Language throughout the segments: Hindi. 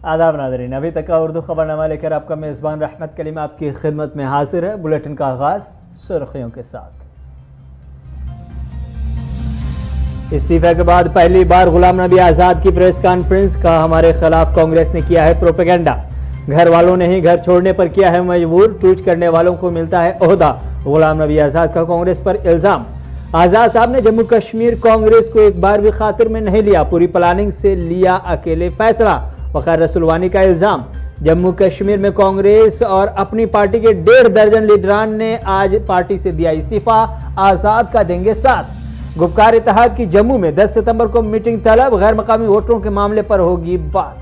आदाब नाज़रीन, अभी तक का उर्दू खबरनामा लेकर आपका मेज़बान रहमत कलीम आपकी खिदमत में हाजिर है। बुलेटिन का आगाज़ सुर्खियों के साथ। इस्तीफे के बाद पहली बार गुलाम नबी आज़ाद की प्रेस कॉन्फ्रेंस। का हमारे खिलाफ कांग्रेस ने किया है प्रोपेगेंडा, घर वालों ने ही घर छोड़ने पर किया है मजबूर, ट्वीट करने वालों को मिलता है ओहदा। गुलाम नबी आज़ाद का कांग्रेस पर इल्ज़ाम। आज़ाद साहब ने जम्मू कश्मीर कांग्रेस को एक बार भी खातिर में नहीं लिया, पूरी प्लानिंग से लिया अकेले फैसला। वक़ार रसूलवानी का इल्ज़ाम। जम्मू कश्मीर में कांग्रेस और अपनी पार्टी के 1.5 दर्जन लीडरान ने आज पार्टी से दिया इस्तीफा, आज़ाद का देंगे साथ। गुपकार इत्तेहाद की जम्मू में 10 सितंबर को मीटिंग तलब, गैर मकामी वोटरों के मामले पर होगी बात।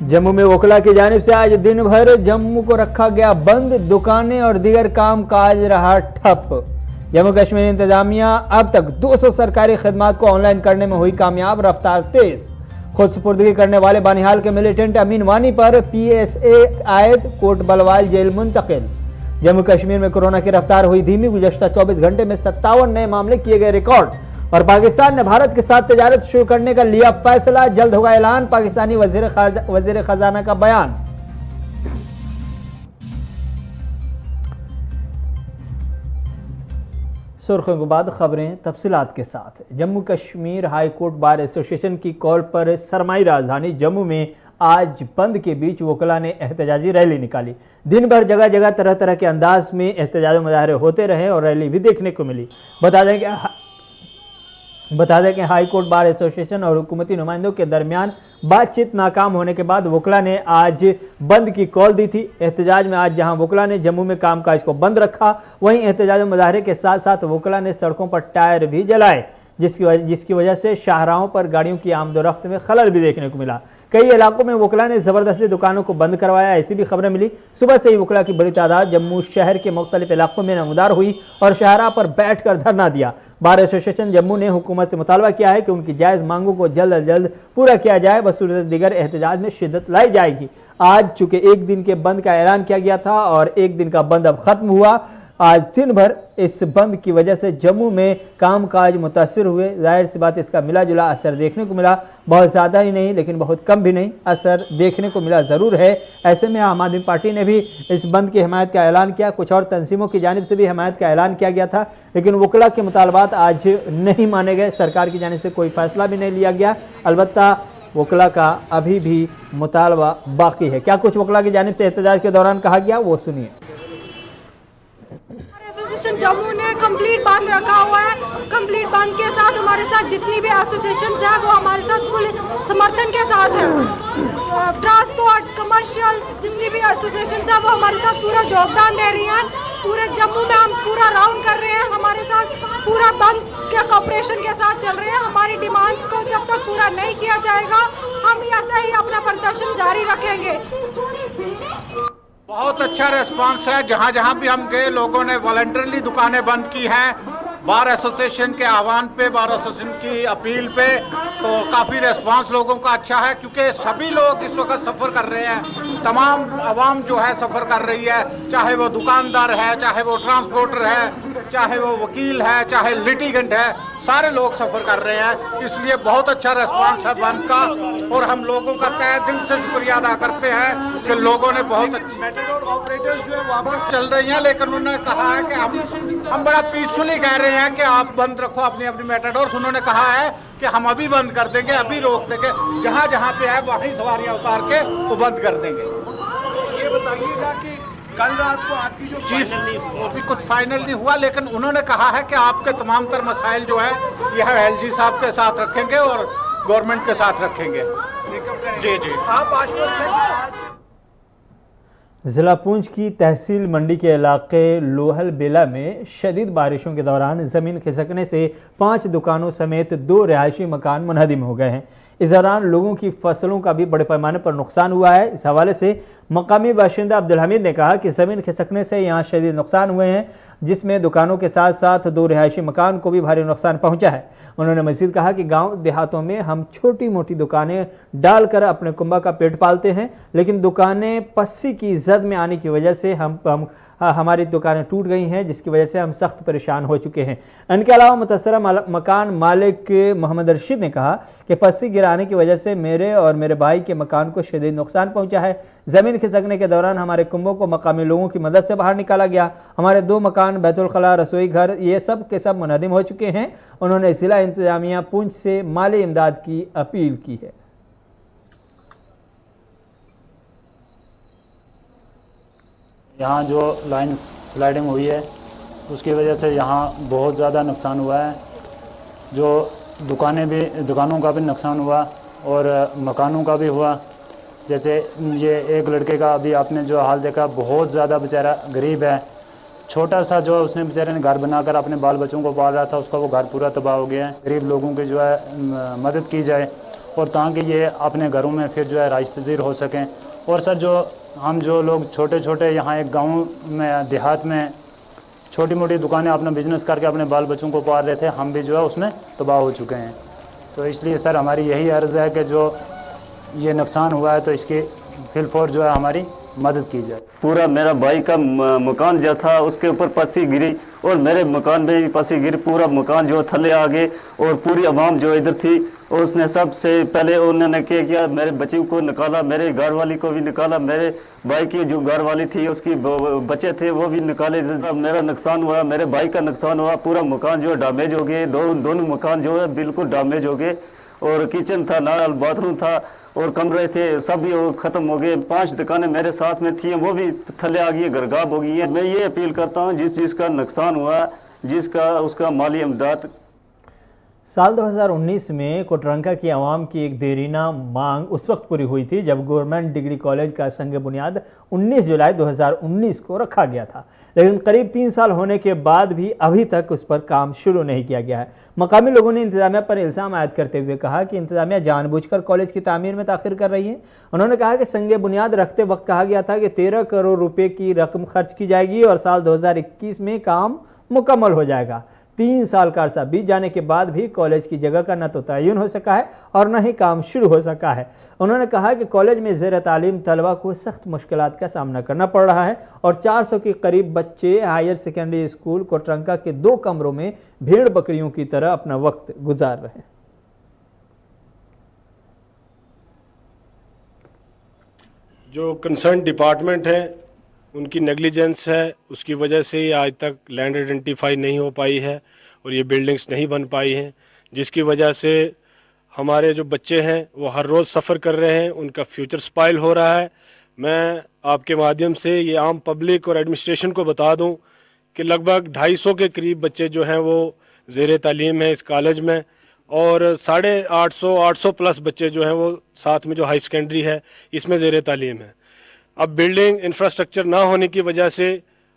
जम्मू में वकला की जानिब से आज दिन भर जम्मू को रखा गया बंद, दुकानें और दीगर काम काज रहा ठप। जम्मू कश्मीर इंतजामिया अब तक 200 सरकारी खिदमात को ऑनलाइन करने में हुई कामयाब, रफ्तार तेज। खुद सुपुर्दगी करने वाले बानिहाल के मिलिटेंट अमीन वानी पर PSA आयद, कोट बलवाल जेल मुंतकिल। जम्मू कश्मीर में कोरोना की रफ्तार हुई धीमी, गुज़श्ता 24 घंटे में 57 नए मामले किए गए रिकॉर्ड। और पाकिस्तान ने भारत के साथ तजारत शुरू करने का लिया फैसला, जल्द होगा ऐलान, पाकिस्तानी वजीर खजाना का बयान। सुर्खियों के बाद खबरें तफसीलात के साथ। Jammu Kashmir high court bar association की कॉल पर सरमाई राजधानी जम्मू में आज बंद के बीच वकला ने एहतजाजी रैली निकाली। दिन भर जगह जगह तरह तरह के अंदाज में एहतजाज मुजाहरे होते रहे और रैली भी देखने को मिली। बता दें कि हाई कोर्ट बार एसोसिएशन और हुकूमती नुमाइंदों के दरमियान बातचीत नाकाम होने के बाद वकला ने आज बंद की कॉल दी थी। एहतजाज में आज जहां वकला ने जम्मू में कामकाज को बंद रखा, वहीं एहतजाज मुजाहरे के साथ साथ वकला ने सड़कों पर टायर भी जलाए, जिसकी वजह से शाहराहों पर गाड़ियों की आमदोरफ्त में खलल भी देखने को मिला। कई इलाकों में वकला ने जबरदस्ती दुकानों को बंद करवाया, ऐसी भी खबरें मिली। सुबह से ही वकला की बड़ी तादाद जम्मू शहर के मुख्तलिफ इलाकों में नमदार हुई और शाहराह पर बैठकर धरना दिया। बार एसोसिएशन जम्मू ने हुकूमत से मुतालबा किया है कि उनकी जायज़ मांगों को जल्द अज जल्द पूरा किया जाए, बसूरत दीगर एहतजाज में शिद्दत लाई जाएगी। आज चूंकि एक दिन के बंद का ऐलान किया गया था और एक दिन का बंद अब खत्म हुआ, आज दिन भर इस बंद की वजह से जम्मू में कामकाज मुतासिर हुए। जाहिर सी बात इसका मिला जुला असर देखने को मिला, बहुत ज़्यादा ही नहीं लेकिन बहुत कम भी नहीं, असर देखने को मिला ज़रूर है। ऐसे में आम आदमी पार्टी ने भी इस बंद की हिमायत का ऐलान किया, कुछ और तंजीमों की जानिब से भी हिमायत का ऐलान किया गया था, लेकिन वकला के मुतालबात आज नहीं माने गए। सरकार की जानिब से कोई फैसला भी नहीं लिया गया। अलबत्ता वकला का अभी भी मुतालबा बाकी है। क्या कुछ वकला की जानिब से एहतजाज के दौरान कहा गया, वो सुनिए। एसोसिएशन जम्मू ने कंप्लीट बंद रखा हुआ है। कंप्लीट बंद के साथ हमारे साथ जितनी भी एसोसिएशन है वो हमारे साथ फुल समर्थन के साथ है। ट्रांसपोर्ट, कमर्शियल, जितनी भी एसोसिएशन है वो हमारे साथ पूरा योगदान दे रही हैं। पूरे जम्मू में हम पूरा राउंड कर रहे हैं, हमारे साथ पूरा बंद के कॉपरेशन के साथ चल रहे हैं। हमारी डिमांड्स को जब तक पूरा नहीं किया जाएगा हम ऐसा ही अपना प्रदर्शन जारी रखेंगे। बहुत अच्छा रिस्पांस है। जहाँ जहाँ भी हम गए लोगों ने वॉलंटरली दुकानें बंद की हैं। बार एसोसिएशन के आह्वान पे, बार एसोसिएशन की अपील पे तो काफ़ी रिस्पांस लोगों का अच्छा है, क्योंकि सभी लोग इस वक्त सफ़र कर रहे हैं। तमाम आवाम जो है सफ़र कर रही है, चाहे वो दुकानदार है, चाहे वो ट्रांसपोर्टर है, चाहे वो वकील है, चाहे लिटिगेंट है, सारे लोग सफ़र कर रहे हैं। इसलिए बहुत अच्छा रिस्पांस है बंद का और हम लोगों का तहे दिल से शुक्रिया अदा करते हैं कि लोगों ने बहुत मेट्रो ऑपरेटर्स जो है वापस चल रही हैं, लेकिन उन्होंने कहा है कि हम बड़ा पीसफुली कह रहे हैं कि आप बंद रखो अपनी अपनी मेटाडोर्स। उन्होंने कहा है कि हम अभी बंद कर देंगे, अभी रोक देंगे, जहाँ जहाँ पे है वहीं सवारियाँ उतार के वो बंद कर देंगे। ये बताइएगा कि कल रात को आपकी जो चीफ वो भी कुछ फाइनल नहीं हुआ, लेकिन उन्होंने कहा है कि आपके तमाम तर मसाइल जो है यह LG साहब के साथ रखेंगे और गवर्नमेंट के साथ रखेंगे। जी जी, आप आश्वस्त हैं? जिला पुंछ की तहसील मंडी के इलाके लोहल बेला में शदीद बारिशों के दौरान ज़मीन खिसकने से 5 दुकानों समेत 2 रिहायशी मकान मुनहदिम हो गए हैं। इस दौरान लोगों की फसलों का भी बड़े पैमाने पर नुकसान हुआ है। इस हवाले से मकामी बाशिंदा अब्दुल हमीद ने कहा कि ज़मीन खिसकने से यहाँ शदीद नुकसान हुए हैं, जिसमें दुकानों के साथ साथ 2 रिहायशी मकान को भी भारी नुकसान पहुँचा है। उन्होंने मज़ीद कहा कि गांव देहातों में हम छोटी मोटी दुकानें डालकर अपने कुंबा का पेट पालते हैं, लेकिन दुकानें पस्सी की जद में आने की वजह से हमारी दुकानें टूट गई हैं, जिसकी वजह से हम सख्त परेशान हो चुके हैं। इनके अलावा मुतअस्सरा मकान मालिक मोहम्मद रशीद ने कहा कि पस्सी गिराने की वजह से मेरे और मेरे भाई के मकान को शदीद नुकसान पहुंचा है। ज़मीन खिसकने के दौरान हमारे कुंबों को मकामी लोगों की मदद से बाहर निकाला गया। हमारे 2 मकान, बैतुल खला, रसोई घर, ये सब के सब मुनहदिम हो चुके हैं। उन्होंने ज़िला इंतजामिया पुंछ से माली इमदाद की अपील की है। यहाँ जो लाइन स्लाइडिंग हुई है उसकी वजह से यहाँ बहुत ज़्यादा नुकसान हुआ है। जो दुकानों का भी नुकसान हुआ और मकानों का भी हुआ। जैसे ये एक लड़के का अभी आपने जो हाल देखा, बहुत ज़्यादा बेचारा गरीब है। छोटा सा जो उसने बेचारे ने घर बनाकर अपने बाल बच्चों को पाल रहा था, उसका वो घर पूरा तबाह हो गया है। गरीब लोगों की जो है मदद की जाए और ताकि ये अपने घरों में फिर जो है राइश पजीर हो सकें। और सर जो लोग छोटे छोटे यहाँ एक गाँव में देहात में छोटी मोटी दुकानें अपना बिजनेस करके अपने बाल बच्चों को पाल रहे थे, हम भी जो है उसमें तबाह हो चुके हैं। तो इसलिए सर हमारी यही अर्ज़ है कि जो ये नुकसान हुआ है तो इसकी फिलफौर जो है हमारी मदद की जाए। पूरा मेरा भाई का मकान जो था उसके ऊपर पस्सी गिरी और मेरे मकान में भी पस्सी गिरी। पूरा मकान जो थल्ले आ गए और पूरी आवाम जो इधर थी उसने सबसे पहले उन्होंने क्या किया, मेरे बच्चे को निकाला, मेरे घर वाली को भी निकाला, मेरे भाई की जो घर वाली थी उसकी बच्चे थे वो भी निकाले। मेरा नुकसान हुआ, मेरे भाई का नुकसान हुआ। पूरा मकान जो है डैमेज हो गए, दोनों मकान जो है बिल्कुल डैमेज हो गए। और किचन था, नाल बाथरूम था और कमरे थे, सब भी वो ख़त्म हो गए। 5 दुकानें मेरे साथ में थी, वो भी थल्ले आ गई, गर्गाब हो गई है। मैं ये अपील करता हूँ जिसका नुकसान हुआ जिसका उसका माली इमदाद। साल 2019 में कोटरंका की आवाम की एक देरीना मांग उस वक्त पूरी हुई थी जब गवर्नमेंट डिग्री कॉलेज का संग बुनियाद 19 जुलाई 2019 को रखा गया था, लेकिन करीब 3 साल होने के बाद भी अभी तक उस पर काम शुरू नहीं किया गया है। मकामी लोगों ने इंतजामिया पर इल्ज़ाम आयद करते हुए कहा कि इंतजामिया जानबूझकर कॉलेज की तामीर में ताख़िर कर रही है। उन्होंने कहा कि संग बुनियाद रखते वक्त कहा गया था कि 13 करोड़ रुपए की रकम खर्च की जाएगी और साल 2021 में काम मुकम्मल हो जाएगा। 3 साल का अरसा बीत जाने के बाद भी कॉलेज की जगह का न तो तयन हो सका है और न ही काम शुरू हो सका है। उन्होंने कहा कि कॉलेज में ज़ेर तालीम तलबा को सख्त मुश्किलात का सामना करना पड़ रहा है और 400 के करीब बच्चे हायर सेकेंडरी स्कूल कोटरंका के 2 कमरों में भेड़ बकरियों की तरह अपना वक्त गुजार रहे हैं। जो कंसर्न डिपार्टमेंट है उनकी नेग्लिजेंस है, उसकी वजह से ही आज तक लैंड आइडेंटिफाई नहीं हो पाई है और ये बिल्डिंग्स नहीं बन पाई हैं, जिसकी वजह से हमारे जो बच्चे हैं वो हर रोज़ सफ़र कर रहे हैं, उनका फ्यूचर स्पॉइल हो रहा है। मैं आपके माध्यम से ये आम पब्लिक और एडमिनिस्ट्रेशन को बता दूं कि लगभग 250 के करीब बच्चे जो हैं वो ज़ेर तालीम है इस कॉलेज में और 850 प्लस बच्चे जो हैं वो साथ में जो हाई सेकेंडरी है इसमें ज़ेर तालीम है। अब बिल्डिंग इंफ्रास्ट्रक्चर ना होने की वजह से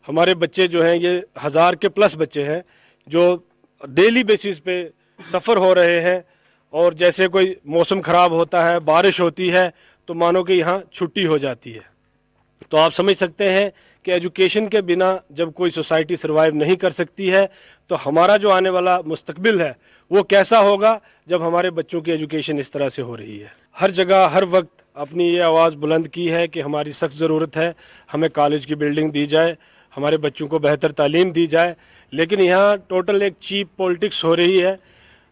हमारे बच्चे जो हैं ये 1000 के प्लस बच्चे हैं जो डेली बेसिस पे सफ़र हो रहे हैं और जैसे कोई मौसम ख़राब होता है, बारिश होती है तो मानो कि यहाँ छुट्टी हो जाती है। तो आप समझ सकते हैं कि एजुकेशन के बिना जब कोई सोसाइटी सर्वाइव नहीं कर सकती है तो हमारा जो आने वाला मुस्तकबिल है वो कैसा होगा जब हमारे बच्चों की एजुकेशन इस तरह से हो रही है। हर जगह हर वक्त अपनी ये आवाज़ बुलंद की है कि हमारी सख्त ज़रूरत है, हमें कॉलेज की बिल्डिंग दी जाए, हमारे बच्चों को बेहतर तालीम दी जाए, लेकिन यहाँ टोटल एक चीप पॉलिटिक्स हो रही है।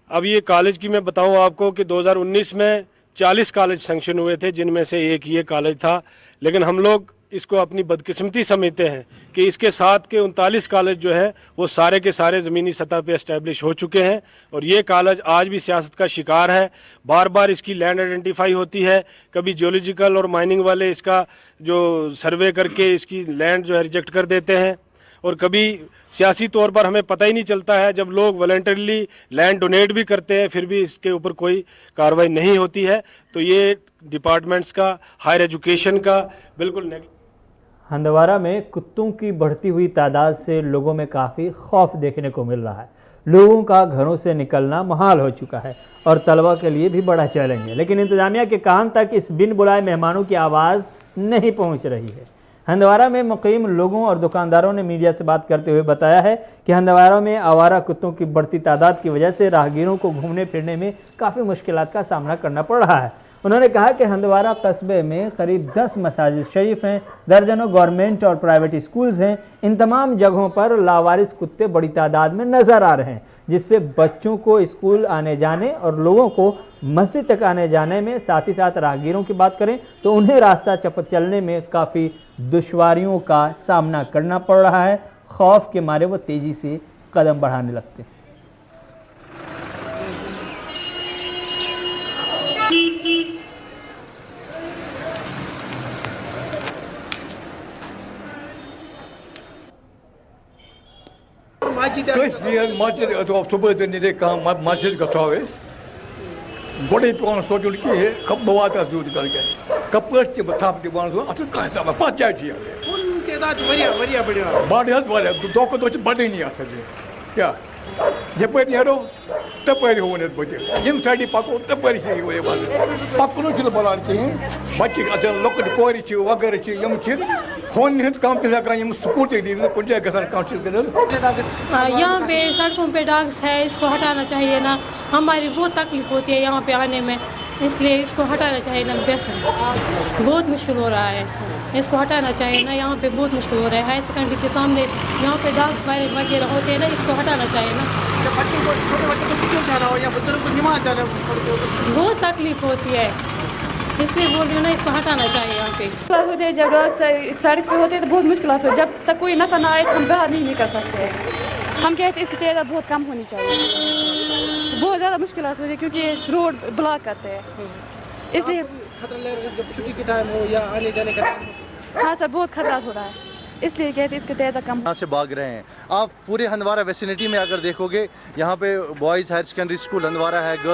अब ये कॉलेज की मैं बताऊँ आपको कि 2019 में 40 कॉलेज सैंक्शन हुए थे जिनमें से एक ये कॉलेज था, लेकिन हम लोग इसको अपनी बदकिस्मती समझते हैं कि इसके साथ के 39 कॉलेज जो है वो सारे के सारे ज़मीनी सतह पे इस्टेब्लिश हो चुके हैं और ये कॉलेज आज भी सियासत का शिकार है। बार बार इसकी लैंड आइडेंटिफाई होती है, कभी जियोलॉजिकल और माइनिंग वाले इसका जो सर्वे करके इसकी लैंड जो है रिजेक्ट कर देते हैं और कभी सियासी तौर पर हमें पता ही नहीं चलता है, जब लोग वॉलंटरीली लैंड डोनेट भी करते हैं फिर भी इसके ऊपर कोई कार्रवाई नहीं होती है। तो ये डिपार्टमेंट्स का, हायर एजुकेशन का बिल्कुल हंदवारा में कुत्तों की बढ़ती हुई तादाद से लोगों में काफ़ी खौफ देखने को मिल रहा है। लोगों का घरों से निकलना मुहाल हो चुका है और तलबा के लिए भी बड़ा चैलेंज है, लेकिन इंतजामिया के कान तक इस बिन बुलाए मेहमानों की आवाज़ नहीं पहुंच रही है। हंदवारा में मुकीम लोगों और दुकानदारों ने मीडिया से बात करते हुए बताया है कि हंदवारा में आवारा कुत्तों की बढ़ती तादाद की वजह से राहगीरों को घूमने फिरने में काफ़ी मुश्किलात का सामना करना पड़ रहा है। उन्होंने कहा कि हंदवारा कस्बे में करीब 10 मसाजिद शरीफ हैं, दर्जनों गवर्नमेंट और प्राइवेट स्कूल्स हैं। इन तमाम जगहों पर लावारिस कुत्ते बड़ी तादाद में नजर आ रहे हैं, जिससे बच्चों को स्कूल आने जाने और लोगों को मस्जिद तक आने जाने में, साथ ही साथ राहगीरों की बात करें तो उन्हें रास्ता चलने में काफ़ी दुश्वारियों का सामना करना पड़ रहा है। खौफ के मारे वो तेज़ी से कदम बढ़ाने लगते हैं। मस्जिद सुबह दिन मस्जिद गए बड़े पे सोचुन कि बवात जूत करके कपर थप दिवान असल कह पत जाए बड़े दो बड़े नहीं क्या यप नो तपर हो यम साइड पको तपर पकन बनान कहें बच्चे लुट कोर वगैरह फोन कम तो स्कूटी दी कुछ जगह यहाँ पे सड़कों पे डॉग्स है, इसको हटाना चाहिए ना। हमारी बहुत तकलीफ होती है यहाँ पे आने में, इसलिए इसको हटाना चाहिए ना। बेहतर बहुत मुश्किल हो रहा है, इसको हटाना चाहिए ना। यहाँ पे बहुत मुश्किल हो रहा है। हायर सेकेंडरी के सामने यहाँ पे डॉग्स वगैरह होते हैं ना, इसको हटाना चाहिए ना। बहुत तकलीफ होती है, इसलिए बोल रही हूँ ना, इसको हटाना चाहिए। यहाँ पे होते हैं जब डॉग सड़क पे होते हैं तो बहुत मुश्किल होती है। जब तक कोई नफा ना आए तो हम बाहर नहीं निकल सकते। हम कहते हैं इसकी तादाद बहुत कम होनी चाहिए। बहुत ज़्यादा मुश्किल होती है क्योंकि रोड ब्लॉक करते हैं, इसलिए खतरा लग रहा है जब छुट्टी के टाइम हो या आने जाने का टाइम। हाँ सर, बहुत खतरा हो रहा है, इसलिए कहते हैं इसकी तादाद कम। यहाँ से भाग रहे हैं। आप पूरे हंदवारा वेसिनिटी में अगर देखोगे, यहाँ पे boys higher secondary school Handwara है, गर्ल्स